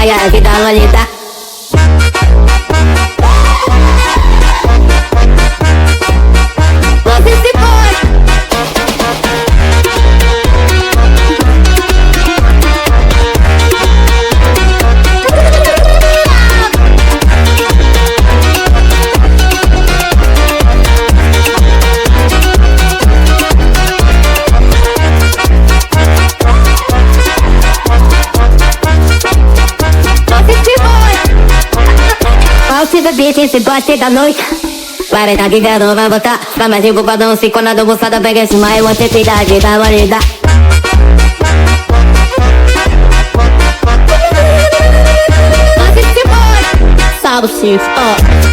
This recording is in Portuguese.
vai a vida bonita. Você se foi. False the bitch, esse goste da noite. Vai tá vivendo, vai botar. Fica mais empolgadão, se quando a bolsada pega esse maio, você fica de vida bonita. Você se foi. Salve, sim, ó.